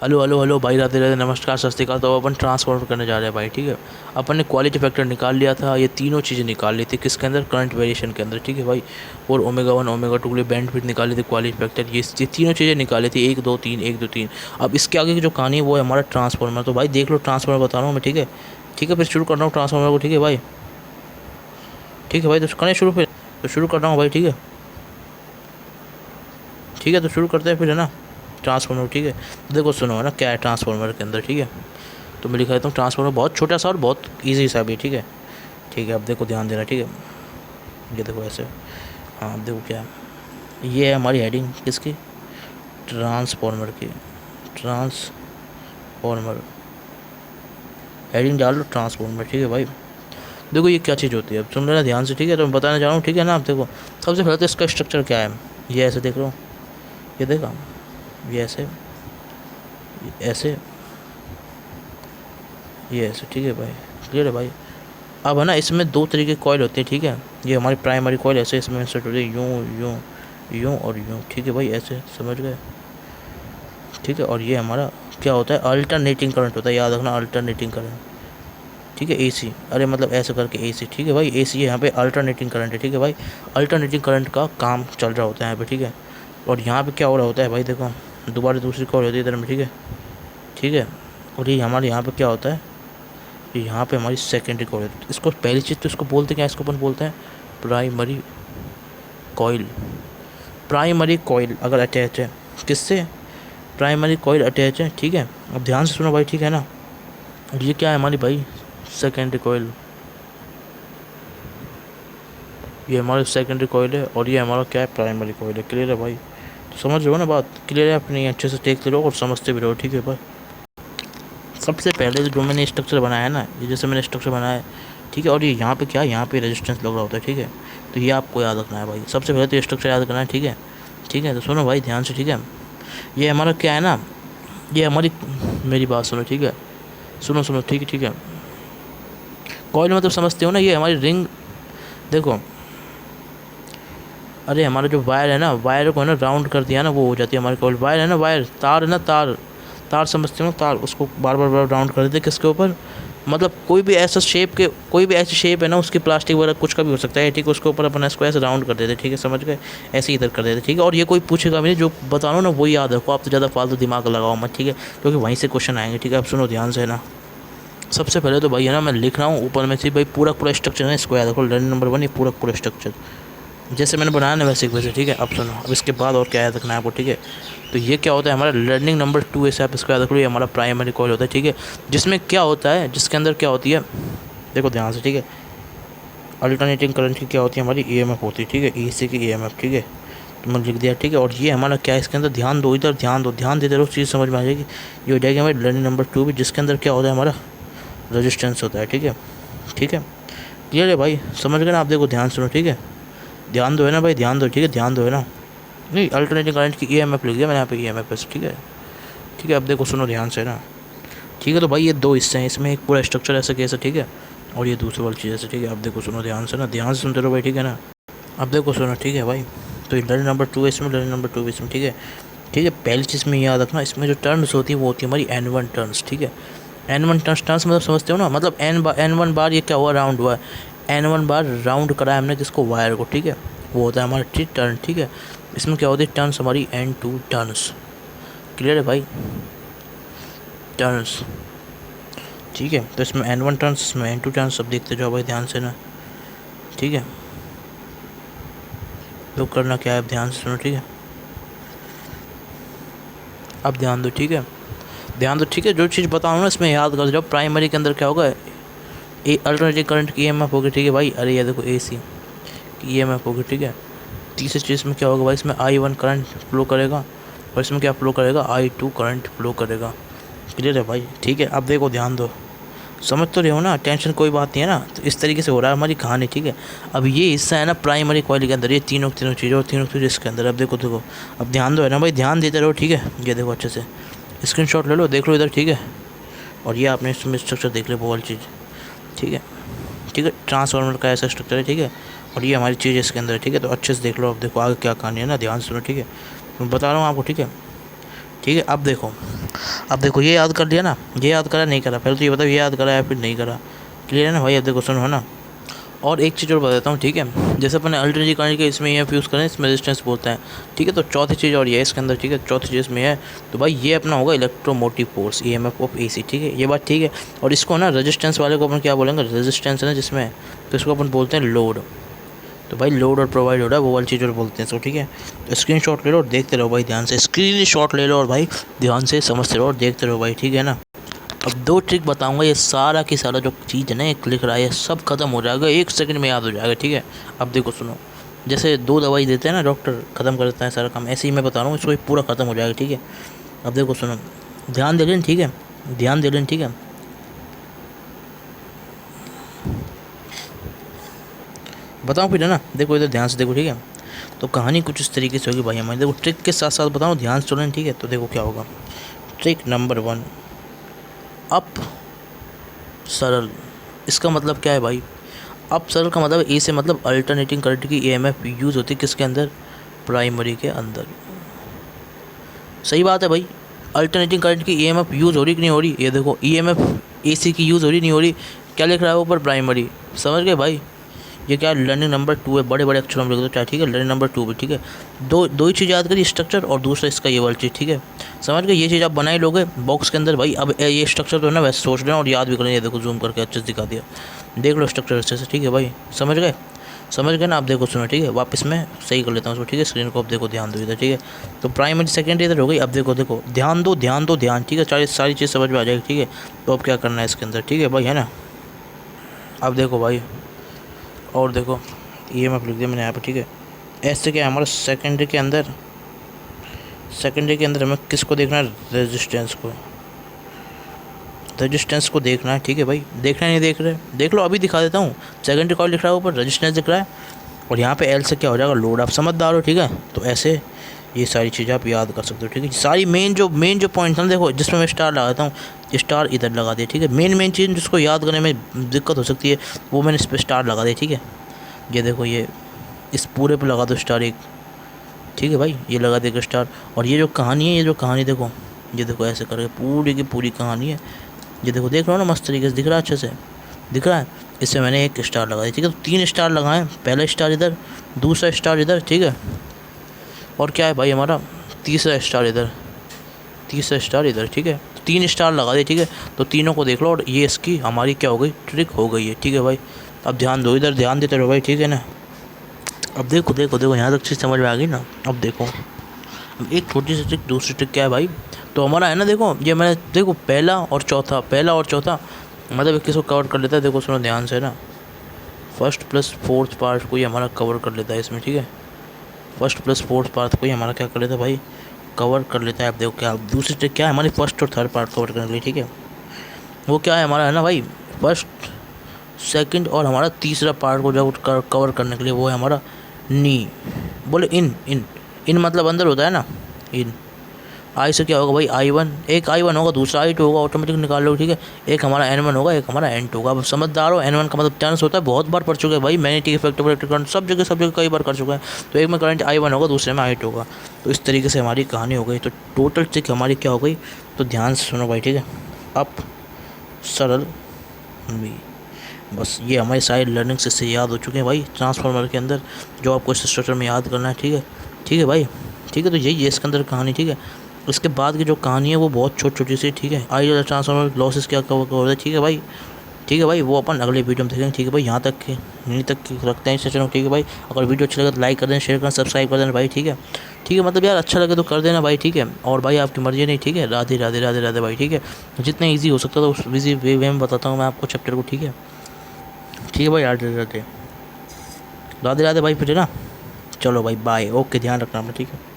Hello hello hello भाई, राधे राधे, नमस्कार, सत श्री अकाल। तो अपन ट्रांसफॉर्म करने जा रहे हैं भाई, ठीक है। अपन ने क्वालिटी फैक्टर निकाल लिया था, ये तीनों चीज़ें निकाल ली थी किसके अंदर, करंट वेरिएशन के अंदर, ठीक है भाई। और ओमेगा 1 ओमेगा 2 के लिए बैंड विड्थ निकाली थी, क्वालिटी फैक्टर, ये तीनों चीज़ें निकाली थी, 1 2 3 1 2 3। अब इसके आगे की जो कहानी है वो है हमारा ट्रांसफॉर्मर। तो भाई देख लो, ट्रांसफॉर्मर बता रहा हूँ मैं, ठीक है। ठीक है, फिर शुरू कर रहा हूँ ट्रांसफॉर्मर को, ठीक है भाई। ठीक है भाई, तो करें शुरू, फिर तो शुरू कर रहा हूँ भाई, ठीक है। ठीक है, तो शुरू करते हैं फिर, है ना, ट्रांसफॉर्मर, ठीक है। देखो सुनो, है ना, क्या है ट्रांसफॉर्मर के अंदर, ठीक है। तो मैं लिखा देता हूँ ट्रांसफॉर्मर, बहुत छोटा सा और बहुत इजी सा भी, ठीक है। ठीक है, अब देखो ध्यान देना, ठीक है। ये देखो ऐसे, हाँ अब देखो क्या है। ये है हमारी हेडिंग किसकी, ट्रांसफॉर्मर की। ट्रांसफॉर्मर हेडिंग डाल लो, ट्रांसफॉर्मर, ठीक है भाई। देखो ये क्या चीज़ होती है, अब सुन लेना ध्यान से, ठीक है। तो मैं बताने जा रहा हूँ, ठीक है ना। अब देखो सबसे पहले तो इसका स्ट्रक्चर क्या है, ये ऐसे देख लो, ये देखा, ये ऐसे, ऐसे, ये ऐसे, ठीक है भाई। क्लियर है भाई। अब है ना, इसमें दो तरीके कॉइल होते हैं, ठीक है। ये हमारी प्राइमरी कॉइल ऐसे इसमें इंसर्ट होती है, यूँ यूँ यूँ और यूँ, ठीक है भाई, ऐसे समझ गए, ठीक है। और ये हमारा क्या होता है, अल्टरनेटिंग करंट होता है, याद रखना, अल्टरनेटिंग करंट, ठीक है। एसी, अरे मतलब ऐसे करके एसी, ठीक है भाई। एसी यहाँ पे अल्टरनेटिंग करंट है, ठीक है भाई। अल्टरनेटिंग करंट का काम चल रहा होता है यहाँ पे, ठीक है। और यहाँ पे क्या हो रहा होता है भाई, देखो दोबारा दूसरी कॉइल होती है इधर में, ठीक है, ठीक है। और ये हमारे यहाँ पे क्या होता है, यहाँ पे हमारी सेकेंडरी कॉइल है। इसको पहली चीज़ तो इसको बोलते क्या, इसको अपन बोलते हैं प्राइमरी कॉइल। प्राइमरी कॉइल अगर अटैच है किससे, प्राइमरी कॉइल अटैच है, ठीक है। अब ध्यान से सुनो भाई, ठीक है ना। ये क्या है हमारी भाई, सेकेंडरी कॉइल, ये हमारी सेकेंडरी कॉइल है। और ये हमारा क्या है, प्राइमरी कॉइल है। क्लियर है भाई, तो समझ रहे हो ना बात, क्लियर है अपनी, अच्छे से देख रहो और समझते भी रहो, ठीक है भाई। सबसे पहले जो मैंने स्ट्रक्चर बनाया है ना, ये जैसे मैंने स्ट्रक्चर बनाया है, ठीक है। और ये यहाँ पे क्या है, यहाँ पे रेजिस्टेंस लग रहा होता है, ठीक है। तो ये आपको याद रखना है भाई, सबसे पहले तो स्ट्रक्चर याद करना है, ठीक है। ठीक है, तो सुनो भाई ध्यान से, ठीक है। ये हमारा क्या है ना, ये हमारी, मेरी बात सुनो, ठीक है, सुनो सुनो, ठीक है, ठीक है। कॉइल मतलब समझते हो ना, ये हमारी रिंग, देखो, अरे हमारा जो वायर है ना, वायर को है ना राउंड कर दिया ना, वो हो जाती है हमारी कॉइल। वायर है ना, वायर, तार है ना, तार, तार समझते हो, तार, उसको बार बार बार राउंड कर देते किसके ऊपर, मतलब कोई भी ऐसा शेप के, कोई भी ऐसी शेप है ना उसकी, प्लास्टिक वगैरह कुछ का भी हो सकता है, ठीक है। उसके ऊपर अपन इसको ऐसे राउंड कर देते, ठीक है, समझ गए, ऐसे ही इधर कर देते, ठीक है। और ये कोई पूछेगा भी नहीं, जो बता रहा हूँ ना वही याद रखो, आप तो ज़्यादा फालतू दिमाग लगाओ मत, ठीक है, क्योंकि वहीं से क्वेश्चन आएंगे, ठीक है। अब सुनो ध्यान से ना, सबसे पहले तो भाई है ना, मैं लिख रहा हूँ ऊपर में से भाई, पूरा पूरा स्ट्रक्चर है, इसको याद रखो, लाइन नंबर 1, ये पूरा पूरा स्ट्रक्चर जैसे मैंने बनाया ना वैसे वैसे, ठीक है। अब सुनो, अब इसके बाद और क्या याद रखना है आपको, ठीक है। तो ये क्या होता है हमारा लर्निंग नंबर 2, ऐसे आप इसको याद रखो, ये हमारा प्राइमरी कॉइल होता है, ठीक है। जिसमें क्या होता है, जिसके अंदर क्या होती है, देखो ध्यान से, ठीक है। अल्टरनेटिंग करंट की क्या होती है, हमारी ईएमएफ होती है, ठीक है, ईसी की ईएमएफ, ठीक है। तो मैंने लिख दिया, ठीक है। और ये हमारा क्या है, इसके अंदर ध्यान दो, इधर ध्यान दो, ध्यान देते रहो, चीज़ समझ में आ जाएगी। ये हो जाएगी हमारी लर्निंग नंबर 2 भी, जिसके अंदर क्या होता है हमारा रजिस्टेंस होता है, ठीक है, ठीक है। क्लियर है भाई, समझ गए ना आप, देखो ध्यान सुनो, ठीक है, ध्यान दो है ना भाई, ध्यान दो, ठीक है, ध्यान दो है ना। नहीं, अल्टरनेटिंग करंट की ईएमएफ लिख दिया मैंने यहाँ पे, ईएमएफ पे, ठीक है, ठीक है। अब देखो सुनो ध्यान से ना, ठीक है। तो भाई ये दो हिस्से हैं, इसमें एक पूरा स्ट्रक्चर ऐसा कैसे, ठीक है, और ये दूसरी वाली चीज़ ऐसे, ठीक है। अब देखो सुनो ध्यान से ना, ध्यान से सुनते रहो भाई, ठीक है ना। अब देखो सुनो, ठीक है भाई। तो लर्निंग नंबर 2 इसमें, लर्निंग नंबर 2 इसमें, ठीक है, ठीक है। पहली चीज़ में याद रखना, इसमें जो टर्न्स होती है वो होती है हमारी N1 टर्न्स, ठीक है। N1 टर्न्स, टर्न्स मतलब समझते हो ना, मतलब N1 बार ये क्या हुआ, राउंड हुआ, N1 बार राउंड कराया हमने जिसको, वायर को, ठीक है, वो होता है हमारा टी टर्न, ठीक है। इसमें क्या होती है, टर्न्स हमारी N2 टर्न्स। क्लियर है भाई, टर्न्स, ठीक है। तो इसमें N1 टर्न्स, इसमें N2 टर्न्स, सब देखते जाओ भाई ध्यान से ना, ठीक है। तो करना क्या है, ध्यान से सुनो, ठीक है। अब ध्यान दो, ठीक है, ध्यान दो, ठीक है। जो चीज़ बताऊँ ना इसमें याद कर, जब प्राइमरी के अंदर क्या होगा, ए अल्टरनेटिंग करंट की ईएमएफ होगी, ठीक है भाई। अरे ये देखो एसी की ईएमएफ होगी, ठीक है। तीसरी चीज़ में क्या होगा भाई, इसमें I1 करंट फ्लो करेगा, और इसमें क्या फ्लो करेगा, I2 करंट फ्लो करेगा। क्लियर है भाई, ठीक है। अब देखो ध्यान दो, समझ तो रहे हो ना, टेंशन कोई बात नहीं है ना। तो इस तरीके से हो रहा है हमारी कहानी, ठीक है। अब ये हिस्सा है ना प्राइमरी कॉइल के अंदर, ये तीनों तीनों चीज़ें, और तीनों चीज़ें इसके अंदर। अब देखो देखो, अब ध्यान दो है ना भाई, ध्यान देते रहो, ठीक है। ये देखो अच्छे से स्क्रीनशॉट ले लो, देख लो इधर, ठीक है। और ये आपने इसमें स्ट्रक्चर देख लिया, वो वाली चीज़, ठीक है, ठीक है। ट्रांसफार्मर का ऐसा स्ट्रक्चर है, ठीक है। और ये हमारी चीज़ इसके अंदर है, ठीक है। तो अच्छे से देख लो, अब देखो आगे क्या कहानी है ना, ध्यान से सुनो, ठीक है। मैं बता रहा हूँ आपको, ठीक है, ठीक है। अब देखो, अब देखो ये याद कर लिया ना, ये याद करा नहीं करा, पहले तो ये बताओ ये याद करा या फिर नहीं करा। क्लियर है ना भाई। अब देखो सुनो है ना, और एक चीज़ और बताता हूँ, ठीक है। जैसे अपने अल्टरनेटिव करंट के इसमें EMF यूज़ करें, इसमें रेजिस्टेंस बोलते हैं, ठीक है। तो चौथी चीज़ और ये है इसके अंदर, ठीक है। चौथी चीज़ इसमें है तो भाई ये अपना होगा electromotive force, EMF of AC, ठीक है। ये बात ठीक है। और इसको ना रेजिस्टेंस वाले को अपन क्या बोलेंगे, रेजिस्टेंस है ना जिसमें, तो इसको अपन बोलते हैं लोड। तो भाई लोड और प्रोवाइड हो रहा है वो वाली चीज़ और बोलते हैं इसको, ठीक है। तो स्क्रीन शॉट ले लो और देखते रहो भाई ध्यान से, स्क्रीन शॉट ले लो और भाई ध्यान से समझते रहो और देखते रहो भाई, ठीक है ना। अब 2 ट्रिक बताऊंगा, ये सारा की सारा जो चीज़ है ना ये लिख रहा है, ये सब खत्म हो जाएगा 1 सेकंड में, याद हो जाएगा, ठीक है। अब देखो सुनो, जैसे 2 दवाई देते हैं ना डॉक्टर, ख़त्म कर देता है सारा काम, ऐसे ही मैं बता रहा हूँ इसको पूरा ख़त्म हो जाएगा, ठीक है। अब देखो सुनो, ध्यान दे लें, ठीक है, ध्यान दे लें, ठीक है। बताऊँ फिर है ना, देखो इधर ध्यान से देखो, ठीक है। तो कहानी कुछ इस तरीके से होगी भाई हमारी, देखो ट्रिक के साथ साथ बताऊँ, ध्यान से सुनें, ठीक है। तो देखो क्या होगा, ट्रिक नंबर 1, अप सरल। इसका मतलब क्या है भाई, अप सरल का मतलब ए से मतलब अल्टरनेटिंग करंट की EMF यूज़ होती है किसके अंदर, प्राइमरी के अंदर। सही बात है भाई, अल्टरनेटिंग करंट की EMF यूज़ हो रही कि नहीं हो रही, ये देखो EMF AC की यूज़ हो रही नहीं हो रही, क्या लिख रहा है ऊपर, प्राइमरी। समझ गए भाई, ये क्या लर्निंग नंबर 2 है, बड़े बड़े अक्षरों में लिख दो चाहे, ठीक है। लर्निंग नंबर 2 भी, ठीक है। दो ही चीज़ याद करिए, स्ट्रक्चर और दूसरा इसका ये वाली चीज़, ठीक है। समझ गए, ये चीज़ आप बना ही लोगे बॉक्स के अंदर भाई। अब ये स्ट्रक्चर तो है ना वैसे सोच लें और याद भी करें, ये देखो जूम करके अच्छे से दिखा दिया, देख लो स्ट्रक्चर अच्छे से, ठीक है भाई। समझ गए, समझ गए ना। आप देखो सुनो, ठीक है, वापस मैं सही कर लेता हूँ उसको, ठीक है। स्क्रीन को अब देखो, ध्यान दो इधर, ठीक है। तो प्राइमरी सेकेंडरी इधर हो गई। अब देखो देखो ध्यान दो ध्यान दो ध्यान, ठीक है। सारी चीज़ समझ में आ जाएगी, ठीक है। तो अब क्या करना है इसके अंदर, ठीक है भाई, है ना। अब देखो भाई, और देखो EMF लिख दिया मैंने यहाँ पर, ठीक है। ऐसे क्या है हमारा सेकेंडरी के अंदर, सेकेंडरी के अंदर हमें किसको देखना है, रेजिस्टेंस को, रेजिस्टेंस को देखना है, ठीक है भाई। देखना नहीं देख रहे, देख लो अभी दिखा देता हूँ। सेकेंडरी कॉइल लिख रहा है ऊपर, रेजिस्टेंस दिख रहा है, और यहाँ पे L से क्या हो जाएगा, लोड। आप समझदार हो, ठीक है। तो ऐसे ये सारी चीज़ें आप याद कर सकते हो, ठीक है। सारी मेन जो पॉइंट है देखो, जिसमें मैं स्टार लगाता हूँ, स्टार इधर लगा दिया, ठीक है। मेन चीज़ जिसको याद करने में दिक्कत हो सकती है वो मैंने इस पर स्टार लगा दिया, ठीक है। ये देखो, ये इस पूरे पे लगा दो स्टार एक, ठीक है भाई, ये लगा देगा स्टार। और ये जो कहानी है, ये जो कहानी देखो, ये देखो ऐसे करके पूरी की पूरी कहानी है, ये देखो, देख रहे हो ना मस्त तरीके से दिख रहा है, अच्छे से दिख रहा है। इससे मैंने एक स्टार लगा दिया, ठीक है। तो 3 स्टार लगाएं, पहला स्टार इधर, दूसरा स्टार इधर, ठीक है। और क्या है भाई हमारा, तीसरा स्टार इधर, तीसरा स्टार इधर, ठीक है। तो 3 स्टार लगा दिए, ठीक है। तो तीनों को देख लो, और ये इसकी हमारी क्या हो गई, ट्रिक हो गई है, ठीक है भाई। अब ध्यान दो इधर, ध्यान देते रहो भाई, ठीक है ना। अब देखो देखो देखो, यहाँ तक चीज़ समझ में आ गई ना। अब देखो, अब एक छोटी सी ट्रिक, दूसरी ट्रिक क्या है भाई, तो हमारा है ना, देखो ये मैंने देखो पहला और चौथा मतलब किसको कवर कर लेता है, देखो सुनो ध्यान से ना। फर्स्ट प्लस फोर्थ पार्ट को ही हमारा कवर कर लेता है इसमें, ठीक है। फर्स्ट प्लस फोर्थ पार्ट को ही हमारा क्या कर लेता है भाई, कवर कर लेता है। आप देखो क्या दूसरी ट्रिक क्या है हमारी, फर्स्ट और थर्ड पार्ट कवर करने के लिए, ठीक है। वो क्या है हमारा, है ना भाई, फर्स्ट सेकंड और हमारा तीसरा पार्ट को जब कवर करने के लिए वो है हमारा नी, बोले इन मतलब अंदर होता है ना, इन। आई से क्या होगा भाई, I1, एक I1 होगा, दूसरा I2 होगा, ऑटोमेटिक निकाल लो, ठीक है। एक हमारा N1 होगा, एक हमारा N2 होगा। अब समझदार हो, N1 का मतलब टर्न्स होता है, बहुत बार पढ़ चुके हैं भाई, मैग्नेटिक इफेक्ट, इलेक्ट्रिक करंट, सब जगह कई बार कर चुके हैं। तो एक में करंट I1 होगा, दूसरे में I2 होगा। तो इस तरीके से हमारी कहानी हो गई। तो टोटल ट्रिक हमारी क्या हो गई, तो ध्यान से सुनो भाई, ठीक है। अप सरल बी, बस ये हमारी सारी लर्निंग से याद हो चुके हैं भाई, ट्रांसफार्मर के अंदर जो आपको इस स्ट्रक्चर में याद करना है, ठीक है, ठीक है भाई, ठीक है। तो यही है इसके अंदर कहानी, ठीक है। उसके बाद की जो कहानी है वो बहुत छोटी सी, ठीक है। आई ट्रांसफार्मर लॉसेस क्या कवर होता है, ठीक है भाई, ठीक है भाई, वो अपन अगले वीडियो में देखेंगे, ठीक है भाई। यहाँ तक के यहीं तक की रखते हैं सेशन, ठीक है भाई। अगर वीडियो अच्छा लगे तो लाइक कर देना, शेयर करना, सब्सक्राइब कर देना भाई, ठीक है, ठीक है। मतलब यार अच्छा लगे तो कर देना भाई, ठीक है। और भाई आपकी मर्जी नहीं, ठीक है। राधे राधे राधे राधे भाई, ठीक है। जितना ईजी हो सकता था उस ईजी वे में बताता हूँ मैं आपको चैप्टर को, ठीक है, ठीक है भाई। राधे राधे राधे राधे भाई, फिर है ना, चलो भाई बाय, ओके, ध्यान रखना अपना, ठीक है।